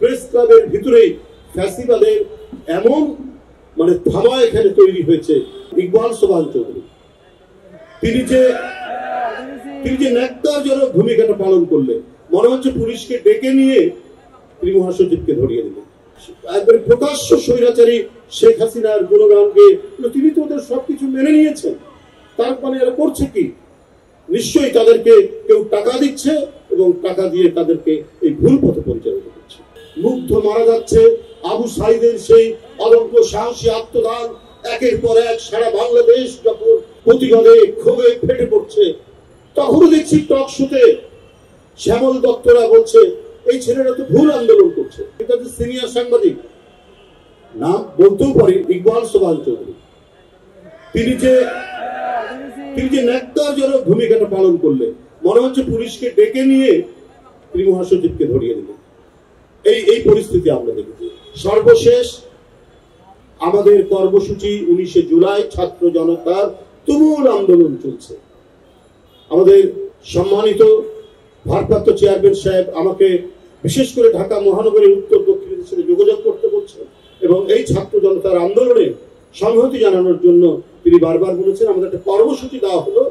Press ক্লাবের ভিতরেই ফ্যাসিবাদের এমন থামা এখানে তৈরি হয়েছে। ইকবাল সোবহান চৌধুরী তিনি যে ন্যাক্কারজনক ভূমিকাটা পালন করলেন, মনে হচ্ছে পুলিশকে ডেকে নিয়ে তিনি মহাসচিবকে ধরিয়ে দিলেন। একবারে প্রকাশ্য স্বৈরাচারী শেখ হাসিনার গুণগানকে তিনি তো ওদের সবকিছু মেনে নিয়েছেন, তার এরা করছে কি? নিশ্চয়ই তাদেরকে কেউ টাকা দিচ্ছে এবং টাকা দিয়ে তাদেরকে এই ভুল পথে পরিচালিত করছে। মুগ্ধ মারা যাচ্ছে আবু সাইদের সেই অলঙ্ক সাহসী আত্মদান। একের পর এক সারা বাংলাদেশ যখন প্রতিবাদে ক্ষোভে ফেটে পড়ছে, তখনও দেখছি টক শোতে শ্যামল দত্তরা বলছে এই ছেলেরা তো ভুল আন্দোলন করছে। এটা যে সিনিয়র সাংবাদিক, নাম বলতেও পারি, ইকবাল সোবহান চৌধুরী, তিনি যে ন্যাক্কারজনক ভূমিকাটা পালন করলেন, মনে হচ্ছে পুলিশকে ডেকে নিয়ে তিনি মহাসচিবকে ধরিয়ে দিলেন। এই পরিস্থিতি আমরা দেখেছি। সর্বশেষ আমাদের কর্মসূচি 19 জুলাই ছাত্র জনতার তুমুল আন্দোলন চলছে। আমাদের সম্মানিত ভারপ্রাপ্ত চেয়ারম্যান সাহেব আমাকে বিশেষ করে ঢাকা মহানগরের উত্তর দক্ষিণের সাথে যোগাযোগ করতে বলছেন এবং এই ছাত্র জনতার আন্দোলনে সংহতি জানানোর জন্য তিনি বারবার বলেছেন। আমাদের একটা কর্মসূচি দেওয়া হলো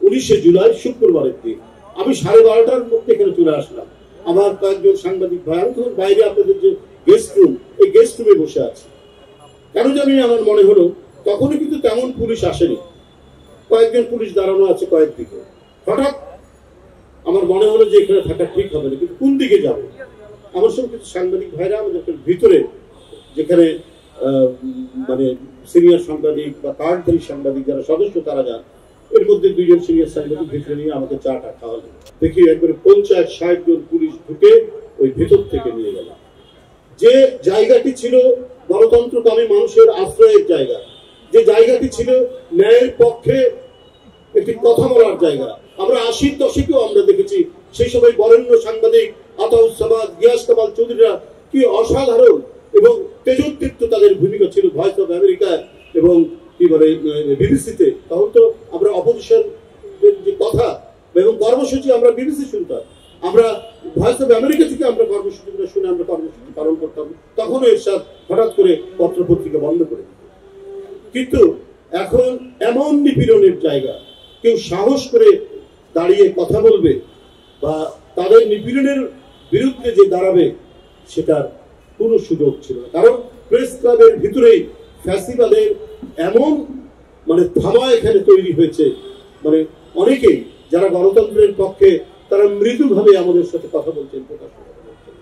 19 জুলাই শুক্রবারের দিন। আমি 12:30টার মধ্যে এখানে চলে আসলাম। আমার কয়েকজন সাংবাদিক ভাই, আমি তখন বাইরে আপনাদের যে গেস্ট রুম, এই গেস্ট রুমে বসে আছি। কেন জানি আমার মনে হলো তখনও কিন্তু তেমন পুলিশ আসেনি, কয়েকজন পুলিশ দাঁড়ানো আছে কয়েকদিকে। হঠাৎ আমার মনে হলো যে এখানে থাকা ঠিক হবে না, কিন্তু কোন দিকে যাবো? আমার সঙ্গে কিছু সাংবাদিক ভাইরা আমাদের ভিতরে, যেখানে সিনিয়র সাংবাদিক বা কার্ডধারী সাংবাদিক যারা সদস্য তারা যান, এর মধ্যে 2 জন সিনিয়র সাংবাদিক ভিতরে নিয়ে আমাকে চাটা খাওয়ালেন। দেখি একবারে 50-60 জন পুলিশ ঢুকে ওই ভেতর থেকে নিয়ে গেল। যে জায়গাটি ছিল গণতন্ত্রকামী মানুষের আশ্রয়ের জায়গা, যে জায়গাটি ছিল ন্যায়ের পক্ষে একটি কথা বলার জায়গা, আমরা 80-র দশকেও আমরা দেখেছি সেই সময় বরেণ্য সাংবাদিক আতাউজ্জামান, গিয়াস কামাল চৌধুরীরা কি অসাধারণ এবং তেজোদীপ্ত তাদের ভূমিকা ছিল ভয়েস অফ আমেরিকা এবং বিবিসিতে। তখন তো আমরা অপোজিশন যে কথা এবং কর্মসূচি আমরা বিবিসি শুনতাম, আমরা ভয়েস অফ আমেরিকা থেকে আমরা কর্মসূচিগুলো শুনে আমরা কর্মসূচি পালন করতাম। তখনও এরশাদ হঠাৎ করে পত্রপত্রিকা বন্ধ করে দিত। কিন্তু এখন এমন নিপীড়নের জায়গা, কেউ সাহস করে দাঁড়িয়ে কথা বলবে বা তাদের নিপীড়নের বিরুদ্ধে যে দাঁড়াবে সেটার কোনো সুযোগ ছিল না। কারণ প্রেস ক্লাবের ভিতরেই ফ্যাসিবাদের এমন থামা এখানে তৈরি হয়েছে। অনেকেই যারা গণতন্ত্রের পক্ষে তারা মৃদুভাবে আমাদের সাথে কথা বলছেন, প্রকাশ করছেন।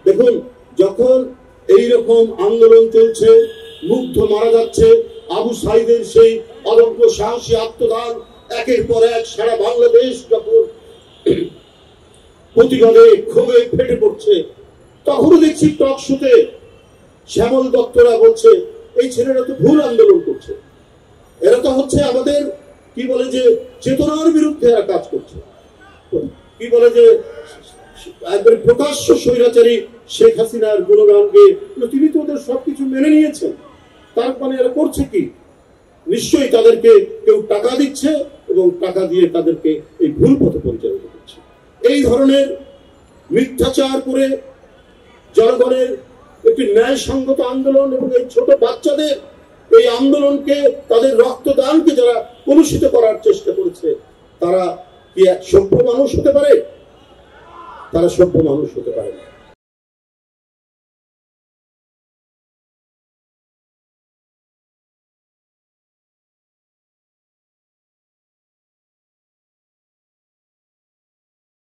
দেখুন, যখন এইরকম আন্দোলন চলছে, মুগ্ধ মারা যাচ্ছে আবু সাইদের সেই অলঙ্ক সাহসী আত্মদান, একের পর এক সারা বাংলাদেশ যখন প্রতিবাদে ক্ষোভে ফেটে পড়ছে, তখনও দেখছি টক শোতে শ্যামল দত্তরা বলছে এই ছেলেরা তো ভুল আন্দোলন করছে। এরা তো হচ্ছে আমাদের যে চেতনার বিরুদ্ধে এরা কাজ করছে। যে একবারে প্রকাশ্য স্বৈরাচারী শেখ হাসিনার গুণগানকে তিনি তো ওদের সবকিছু মেনে নিয়েছেন, তার এরা করছে কি? নিশ্চয়ই তাদেরকে কেউ টাকা দিচ্ছে এবং টাকা দিয়ে তাদেরকে এই ভুল পথে পরিচালিত করছে। এই ধরনের মিথ্যাচার করে জনগণের একটি ন্যায়সঙ্গত আন্দোলন এবং এই ছোট বাচ্চাদের এই আন্দোলনকে, তাদের রক্তদানকে যারা কলুষিত করার চেষ্টা করেছে, তারা কি এক সভ্য মানুষ হতে পারে? তারা সভ্য মানুষ হতে পারে না।